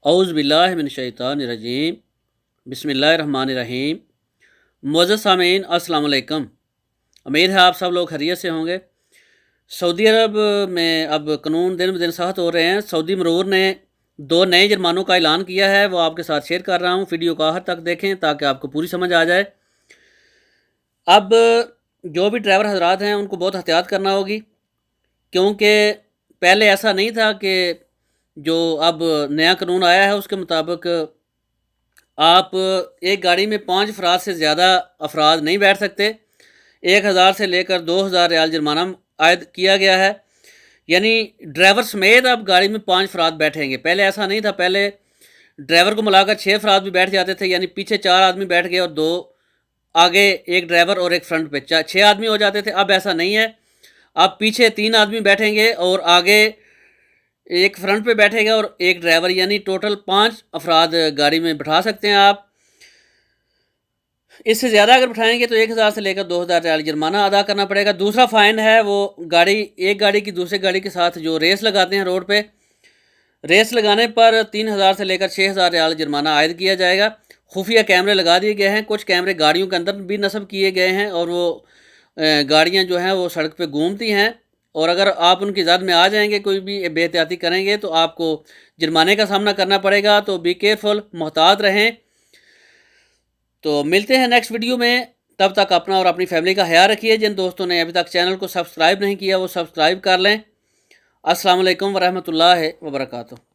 औज़ बिल्लाहि मिनश शैतानिर रजीम बिस्मिल्लाहिर रहमानिर रहीम। मुअज़्ज़ज़ सामीन अस्सलाम वालेकुम। उम्मीद है आप सब लोग खैरियत से होंगे। सऊदी अरब में अब कानून दिन ब दिन सख्त हो रहे हैं। सऊदी मरूर ने 2 नए जुर्मानों का ऐलान किया है, वो आपके साथ शेयर कर रहा हूँ। वीडियो को आखिर तक देखें ताकि आपको पूरी समझ आ जाए। अब जो भी ड्राइवर हजरात हैं उनको बहुत एहतियात करना होगी, क्योंकि पहले ऐसा नहीं था कि जो अब नया कानून आया है उसके मुताबिक आप एक गाड़ी में 5 अफराद से ज़्यादा अफराद नहीं बैठ सकते। 1000 से लेकर 2000 रियाल जुर्माना आयद किया गया है, यानी ड्राइवर समेत अब गाड़ी में 5 अफराद बैठेंगे। पहले ऐसा नहीं था, पहले ड्राइवर को मिलाकर 6 अफराद भी बैठ जाते थे, यानी पीछे 4 आदमी बैठ गए और 2 आगे, एक ड्राइवर और एक फ्रंट पे 6 आदमी हो जाते थे। अब ऐसा नहीं है, अब पीछे 3 आदमी बैठेंगे और आगे एक फ्रंट पे बैठेगा और एक ड्राइवर, यानी टोटल 5 अफराद गाड़ी में बैठा सकते हैं आप। इससे ज़्यादा अगर बैठाएंगे तो 1000 से लेकर 2000 रियाल जुर्माना अदा करना पड़ेगा। दूसरा फ़ाइन है वो एक गाड़ी की दूसरी गाड़ी के साथ जो रेस लगाते हैं रोड पे, रेस लगाने पर 3000 से लेकर 6000 रियाल जुर्माना आयद किया जाएगा। खुफिया कैमरे लगा दिए गए हैं, कुछ कैमरे गाड़ियों के अंदर भी नस्ब किए गए हैं और वो गाड़ियाँ जो हैं वो सड़क पे घूमती हैं, और अगर आप उनकी ज़द में आ जाएंगे, कोई भी बेहतियाती करेंगे तो आपको जुर्माने का सामना करना पड़ेगा। तो बी केयरफुल, मोहतात रहें। तो मिलते हैं नेक्स्ट वीडियो में, तब तक अपना और अपनी फैमिली का ख्याल रखिए। जिन दोस्तों ने अभी तक चैनल को सब्सक्राइब नहीं किया वो सब्सक्राइब कर लें। अस्सलाम वालेकुम वरहमतुल्लाहि वबरकातुहू।